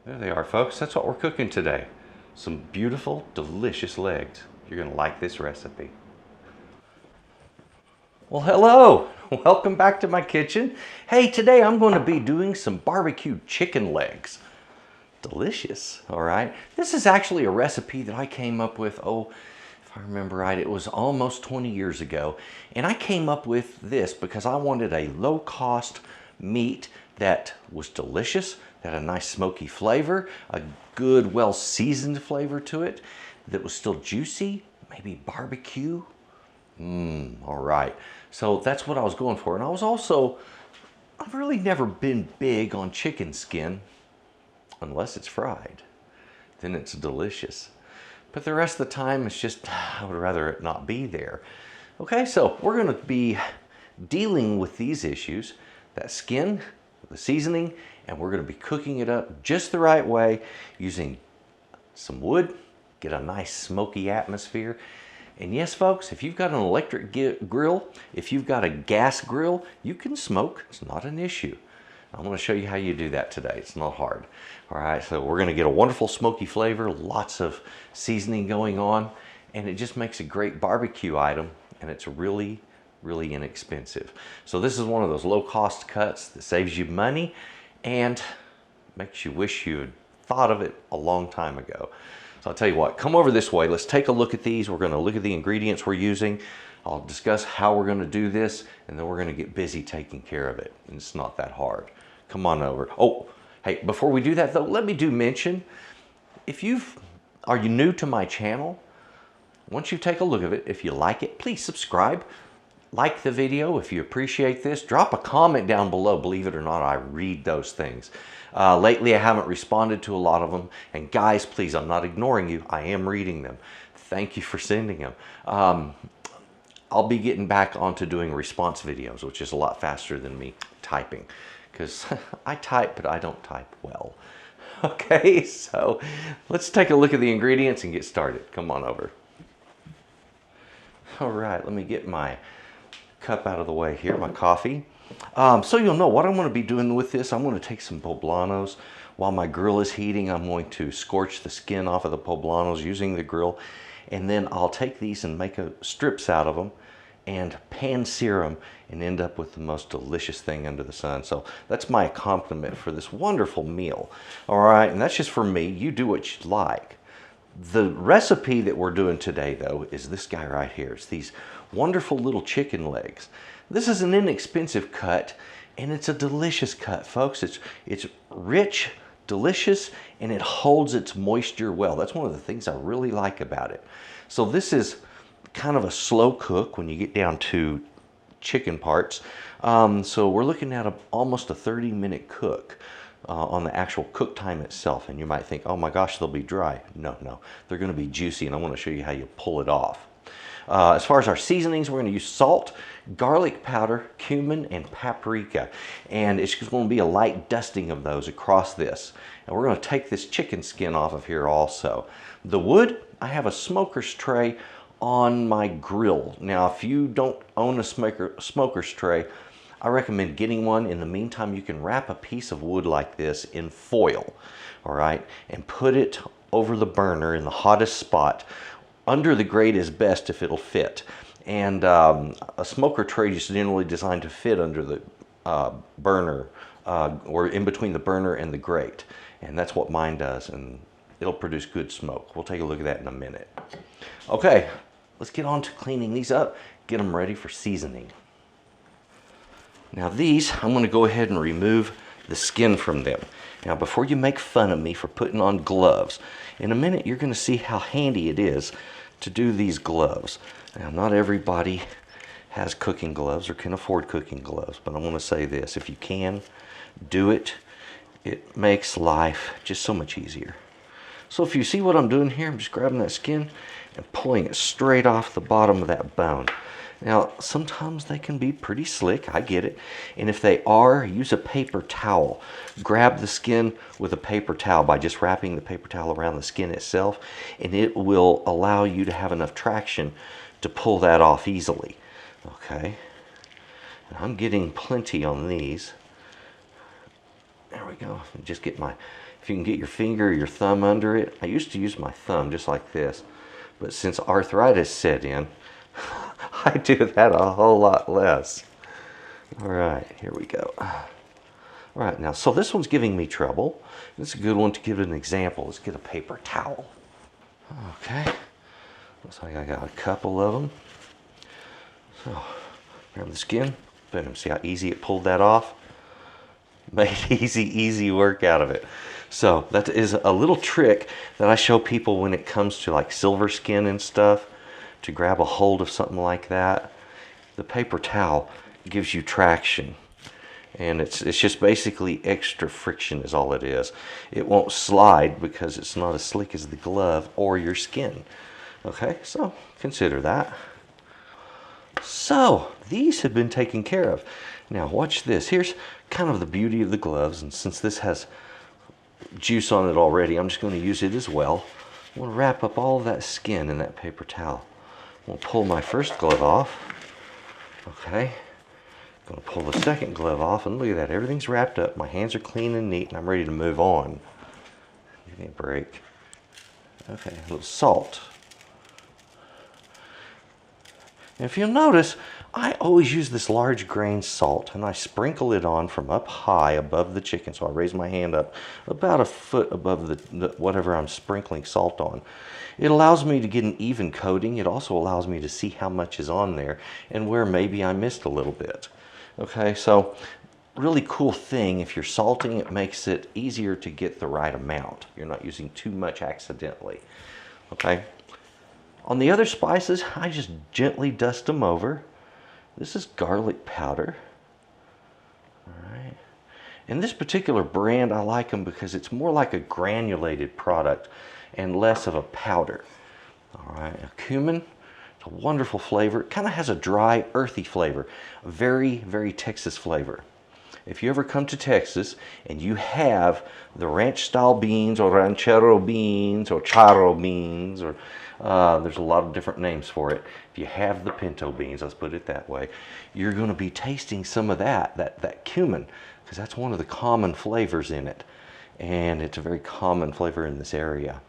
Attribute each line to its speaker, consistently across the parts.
Speaker 1: There they are, folks. That's what we're cooking today. Some beautiful, delicious legs. You're gonna like this recipe. Well, hello. Welcome back to my kitchen. Hey, today I'm going to be doing some barbecue chicken legs. Delicious, all right? This is actually a recipe that I came up with, if I remember right, it was almost 20 years ago. And I came up with this because I wanted a low-cost meat that was delicious, that had a nice smoky flavor, a good, well-seasoned flavor to it, that was still juicy, maybe barbecue. All right. So that's what I was going for. And I've really never been big on chicken skin unless it's fried. Then it's delicious. But the rest of the time, it's just, I would rather it not be there. Okay, so we're gonna be dealing with these issues, that skin, the seasoning, and we're gonna be cooking it up just the right way using some wood, get a nice smoky atmosphere. And yes, folks, if you've got an electric grill, if you've got a gas grill, you can smoke. It's not an issue. I'm going to show you how you do that today. It's not hard. All right, so we're going to get a wonderful smoky flavor, lots of seasoning going on, and it just makes a great barbecue item, and it's really, really inexpensive. So this is one of those low-cost cuts that saves you money and makes you wish you had thought of it a long time ago. So I'll tell you what, come over this way. Let's take a look at these. We're going to look at the ingredients we're using. I'll discuss how we're going to do this, and then we're going to get busy taking care of it. And it's not that hard. Come on over. Oh, hey, before we do that though, let me do mention, are you new to my channel? Once you take a look at it, if you like it, please subscribe. Like the video if you appreciate this. Drop a comment down below. Believe it or not, I read those things. Lately, I haven't responded to a lot of them. And guys, please, I'm not ignoring you. I am reading them. Thank you for sending them. I'll be getting back onto doing response videos, which is a lot faster than me typing. Because I type, but I don't type well. Okay, so let's take a look at the ingredients and get started. Come on over. All right, let me get my cup out of the way here, my coffee. So you'll know what I'm going to be doing with this. I'm going to take some poblanos. While my grill is heating, I'm going to scorch the skin off of the poblanos using the grill. And then I'll take these and make strips out of them and pan sear them and end up with the most delicious thing under the sun. So that's my accompaniment for this wonderful meal. All right, and that's just for me. You do what you like. The recipe that we're doing today, though, is this guy right here. It's these wonderful little chicken legs. This is an inexpensive cut, and it's a delicious cut, folks. It's rich, delicious, and it holds its moisture well. That's one of the things I really like about it. So this is kind of a slow cook when you get down to chicken parts. So we're looking at almost a 30-minute cook. On the actual cook time itself, and you might think, oh my gosh, they'll be dry. No, they're going to be juicy, and I want to show you how you pull it off. As far as our seasonings, we're going to use salt, garlic powder, cumin, and paprika, and it's just going to be a light dusting of those across this. And we're going to take this chicken skin off of here also. The wood, I have a smoker's tray on my grill. Now, if you don't own a smoker's tray, I recommend getting one. In the meantime, you can wrap a piece of wood like this in foil, all right, and put it over the burner in the hottest spot. Under the grate is best if it'll fit. And a smoker tray is generally designed to fit under the burner or in between the burner and the grate. And that's what mine does, and it'll produce good smoke. We'll take a look at that in a minute. Okay, let's get on to cleaning these up, get them ready for seasoning. Now these, I'm going to go ahead and remove the skin from them. Now before you make fun of me for putting on gloves, in a minute you're going to see how handy it is to do these gloves. Now not everybody has cooking gloves or can afford cooking gloves, but I'm going to say this, if you can, do it. It makes life just so much easier. So if you see what I'm doing here, I'm just grabbing that skin and pulling it straight off the bottom of that bone. Now, sometimes they can be pretty slick, I get it. And if they are, use a paper towel. Grab the skin with a paper towel by just wrapping the paper towel around the skin itself, and it will allow you to have enough traction to pull that off easily. Okay, and I'm getting plenty on these. There we go. Just get my, if you can get your finger or your thumb under it. I used to use my thumb just like this, but since arthritis set in, I do that a whole lot less. All right, here we go. All right, now, so this one's giving me trouble. This is a good one to give an example. Let's get a paper towel. Okay, looks like I got a couple of them. So, grab the skin, boom, see how easy it pulled that off? Made easy work out of it. So that is a little trick that I show people when it comes to like silver skin and stuff, to grab a hold of something like that. The paper towel gives you traction, and it's just basically extra friction is all it is. It won't slide because it's not as slick as the glove or your skin. Okay, so consider that. So these have been taken care of. Now watch this. Here's kind of the beauty of the gloves, and since this has juice on it already, I'm just going to use it as well. I'm going to wrap up all of that skin in that paper towel. I'm going to pull my first glove off. Okay. I'm going to pull the second glove off, and look at that. Everything's wrapped up. My hands are clean and neat, and I'm ready to move on. Give me a break. Okay, a little salt. And if you'll notice, I always use this large grain salt, and I sprinkle it on from up high above the chicken. So I raise my hand up about a foot above the whatever I'm sprinkling salt on. It allows me to get an even coating. It also allows me to see how much is on there and where maybe I missed a little bit. Okay, so really cool thing, if you're salting, it makes it easier to get the right amount. You're not using too much accidentally. Okay. On the other spices, I just gently dust them over. This is garlic powder. All right. And this particular brand, I like them because it's more like a granulated product and less of a powder. All right. Now, cumin, it's a wonderful flavor. It kind of has a dry, earthy flavor. A very, very Texas flavor. If you ever come to Texas and you have the ranch style beans or ranchero beans or charro beans, or there's a lot of different names for it. If you have the pinto beans, let's put it that way, you're going to be tasting some of that cumin, because that's one of the common flavors in it. And it's a very common flavor in this area.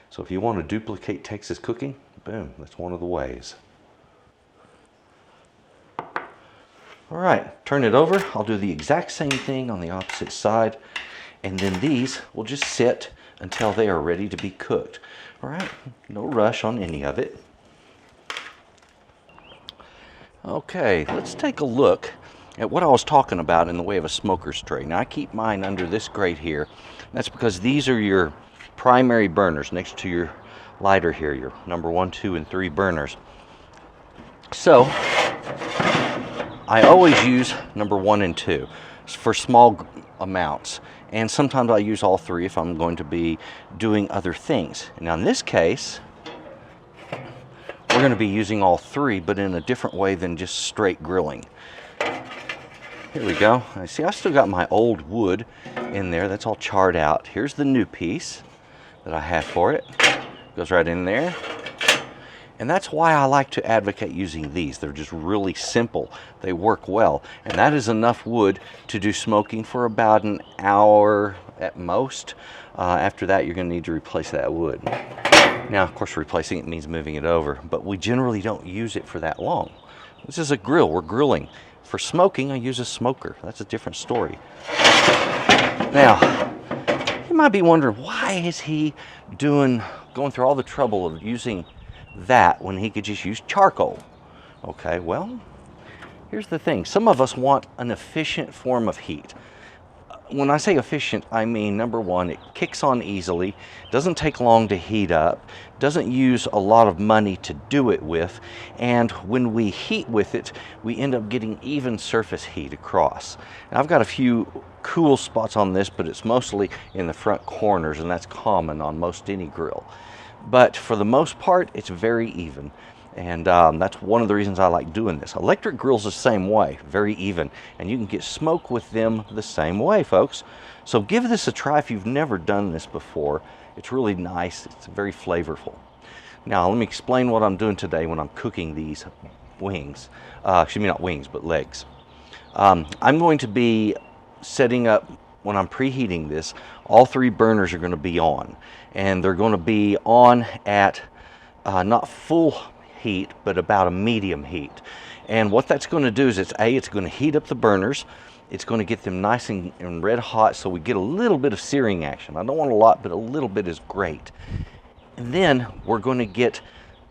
Speaker 1: So if you want to duplicate Texas cooking, boom, that's one of the ways. All right, turn it over. I'll do the exact same thing on the opposite side, and then these will just sit until they are ready to be cooked. All right, no rush on any of it. Okay, let's take a look at what I was talking about in the way of a smoker's tray. Now, I keep mine under this grate here. That's because these are your primary burners next to your lighter here, your number 1, 2, and 3 burners. So I always use number 1 and 2 for small amounts, and sometimes I use all 3 if I'm going to be doing other things. Now in this case, we're going to be using all 3, but in a different way than just straight grilling. Here we go. I see I still got my old wood in there. That's all charred out. Here's the new piece that I have for it. Goes right in there. And that's why I like to advocate using these. They're just really simple. They work well. And that is enough wood to do smoking for about an hour at most. After that, you're going to need to replace that wood. Now, of course, replacing it means moving it over, but we generally don't use it for that long. This is a grill. We're grilling. For smoking, I use a smoker. That's a different story. Now, you might be wondering, why is he going through all the trouble of using that when he could just use charcoal? Okay, well, here's the thing. Some of us want an efficient form of heat. When I say efficient, I mean, number 1, it kicks on easily, doesn't take long to heat up, doesn't use a lot of money to do it with, and when we heat with it, we end up getting even surface heat across. Now, I've got a few cool spots on this, but it's mostly in the front corners, and that's common on most any grill. But for the most part, it's very even. And that's one of the reasons I like doing this. Electric grills the same way, very even. And you can get smoke with them the same way, folks. So give this a try if you've never done this before. It's really nice. It's very flavorful. Now, let me explain what I'm doing today when I'm cooking these wings. Excuse me, not wings, but legs. I'm going to be setting up when I'm preheating this, all 3 burners are going to be on, and they're going to be on at not full heat, but about a medium heat. And what that's going to do is it's going to heat up the burners. It's going to get them nice and red hot, so we get a little bit of searing action. I don't want a lot, but a little bit is great. And then we're going to get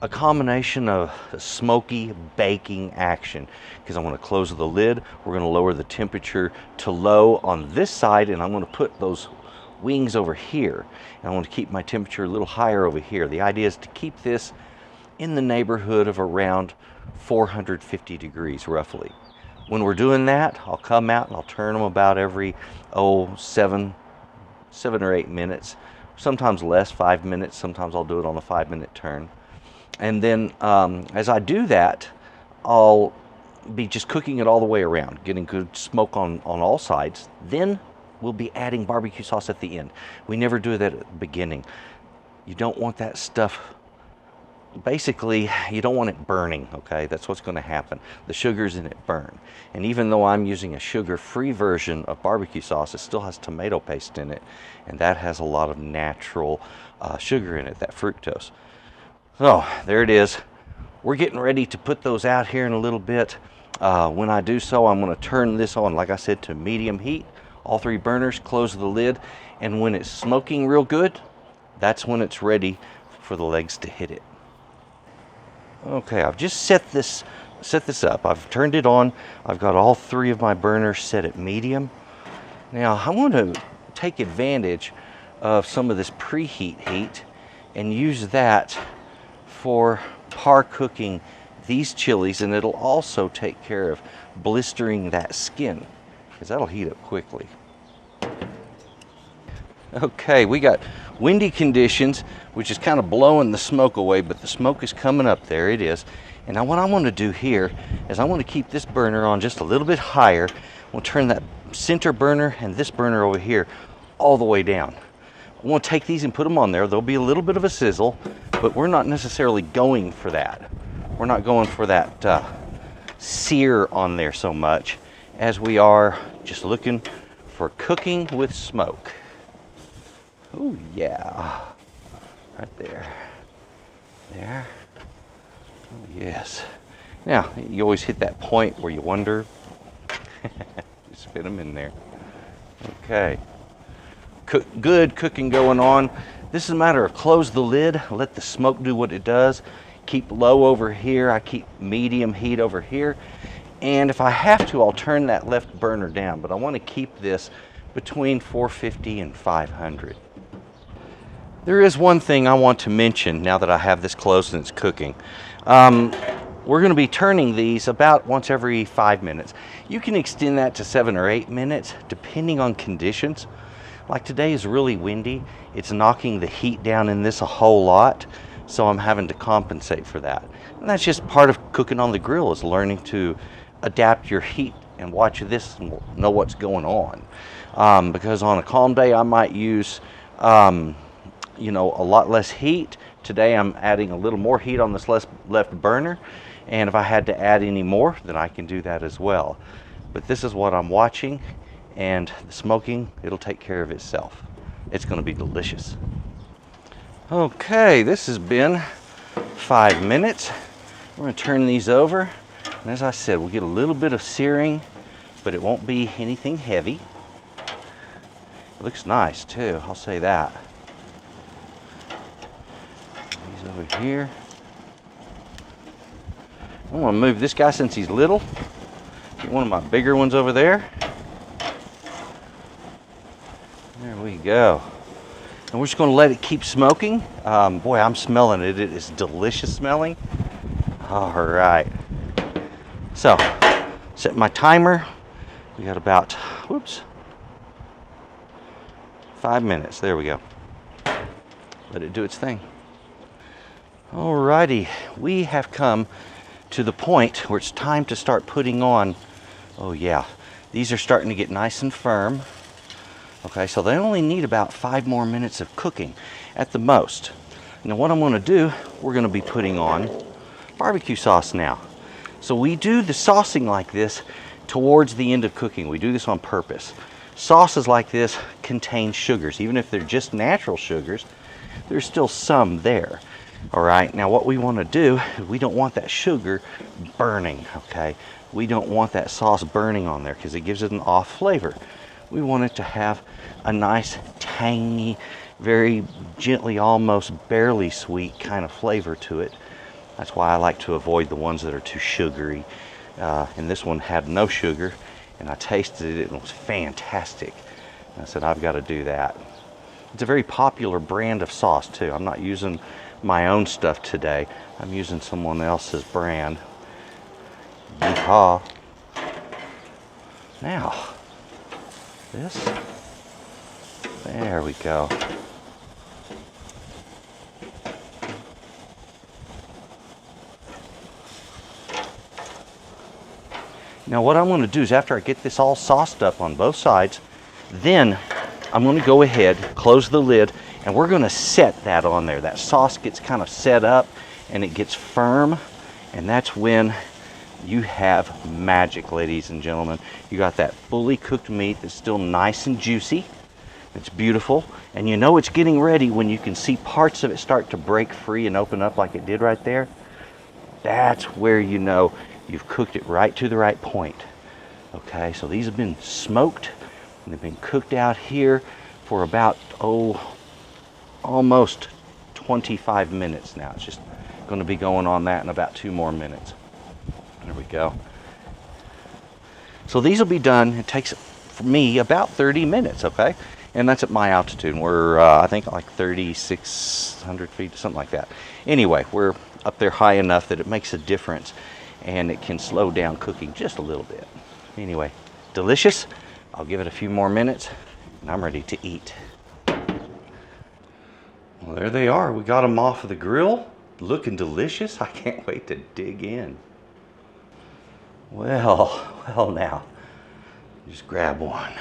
Speaker 1: a combination of smoky baking action, because I'm going to close the lid. We're going to lower the temperature to low on this side, and I'm going to put those wings over here, and I want to keep my temperature a little higher over here. The idea is to keep this in the neighborhood of around 450 degrees roughly. When we're doing that, I'll come out and I'll turn them about every 7 or 8 minutes, sometimes less, 5 minutes. Sometimes I'll do it on a 5-minute turn. And then as I do that, I'll be just cooking it all the way around, getting good smoke on all sides. Then we'll be adding barbecue sauce at the end. We never do that at the beginning. You don't want that stuff, basically, you don't want it burning, okay? That's what's going to happen. The sugars in it burn. And even though I'm using a sugar-free version of barbecue sauce, it still has tomato paste in it, and that has a lot of natural sugar in it, that fructose. So there it is. We're getting ready to put those out here in a little bit. When I do so, I'm going to turn this on, like I said, to medium heat. All 3 burners, close the lid, and when it's smoking real good, that's when it's ready for the legs to hit it. Okay, I've just set this up. I've turned it on. I've got all 3 of my burners set at medium. Now I want to take advantage of some of this preheat heat and use that for par cooking these chilies, and it'll also take care of blistering that skin, because that'll heat up quickly. Okay, we got windy conditions, which is kind of blowing the smoke away, but the smoke is coming up. There it is. And now what I want to do here is I want to keep this burner on just a little bit higher. We'll turn that center burner and this burner over here all the way down. I want to take these and put them on there. There'll be a little bit of a sizzle, but we're not necessarily going for that. We're not going for that sear on there so much as we are just looking for cooking with smoke. Oh yeah, right there, there, oh yes. Now, you always hit that point where you wonder, just fit them in there. Okay, good cooking going on. This is a matter of close the lid, let the smoke do what it does. Keep low over here, I keep medium heat over here. And if I have to, I'll turn that left burner down, but I want to keep this between 450 and 500. There is one thing I want to mention now that I have this closed and it's cooking. We're going to be turning these about once every 5 minutes. You can extend that to 7 or 8 minutes depending on conditions. Like today is really windy. It's knocking the heat down in this a whole lot, so I'm having to compensate for that. And that's just part of cooking on the grill, is learning to adapt your heat and watch this and know what's going on. Because on a calm day I might use a lot less heat. Today I'm adding a little more heat on this left burner, and if I had to add any more, then I can do that as well. But this is what I'm watching, and the smoking, it'll take care of itself. It's going to be delicious. Okay, this has been 5 minutes. We're going to turn these over, and as I said, we'll get a little bit of searing, but it won't be anything heavy. It looks nice too, I'll say that. These over here. I want to move this guy since he's little. Get one of my bigger ones over there. There we go. And we're just going to let it keep smoking. Boy, I'm smelling it. It is delicious smelling. All right. So, set my timer. We got about, 5 minutes. There we go. Let it do its thing. Alrighty, we have come to the point where it's time to start putting on. Oh yeah, these are starting to get nice and firm. Okay, so they only need about 5 more minutes of cooking at the most. Now what I'm going to do, we're going to be putting on barbecue sauce now. So we do the saucing like this towards the end of cooking. We do this on purpose. sauces like this contain sugars. Even if they're just natural sugars, there's still some there. All right, now what we want to do, we don't want that sugar burning, okay? We don't want that sauce burning on there because it gives it an off flavor. We want it to have a nice, tangy, very gently, almost barely sweet kind of flavor to it. That's why I like to avoid the ones that are too sugary. And this one had no sugar, and I tasted it and it was fantastic. And I said, I've got to do that. It's a very popular brand of sauce too. I'm not using my own stuff today. I'm using someone else's brand. Yeehaw. Now, this, there we go. Now what I'm going to do is after I get this all sauced up on both sides, then I'm going to go ahead, close the lid, and we're going to set that on there. That sauce gets kind of set up and it gets firm, and that's when you have magic, ladies and gentlemen. You got that fully cooked meat that's still nice and juicy. It's beautiful, and you know it's getting ready when you can see parts of it start to break free and open up like it did right there. That's where you know you've cooked it right to the right point. Okay, so these have been smoked and they've been cooked out here for about, almost 25 minutes now. It's just going to be going on that in about 2 more minutes. There we go. So these will be done. It takes for me about 30 minutes, okay? And that's at my altitude. We're, I think, like 3,600 feet, something like that. Anyway, we're up there high enough that it makes a difference, and it can slow down cooking just a little bit. Anyway, delicious. I'll give it a few more minutes, and I'm ready to eat. Well, there they are. We got them off of the grill. Looking delicious. I can't wait to dig in. Well now, just grab one.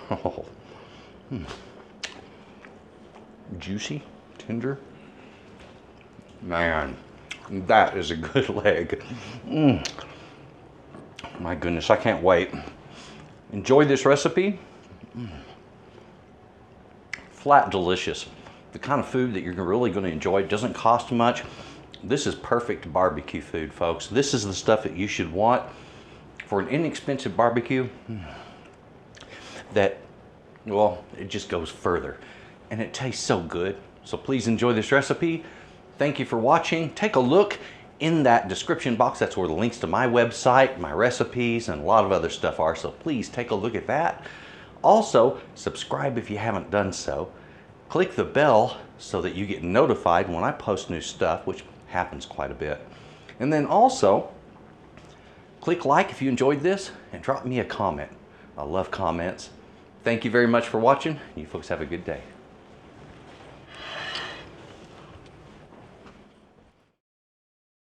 Speaker 1: Oh. Juicy, tender. Man, that is a good leg. My goodness, I can't wait. Enjoy this recipe. Flat delicious. The kind of food that you're really going to enjoy. It doesn't cost much. This is perfect barbecue food, folks. This is the stuff that you should want for an inexpensive barbecue that, well, it just goes further. And it tastes so good. So please enjoy this recipe. Thank you for watching. Take a look in that description box. That's where the links to my website, my recipes, and a lot of other stuff are. So please take a look at that. Also, subscribe if you haven't done so. Click the bell so that you get notified when I post new stuff, which happens quite a bit. And then also, click like if you enjoyed this and drop me a comment. I love comments. Thank you very much for watching. You folks have a good day.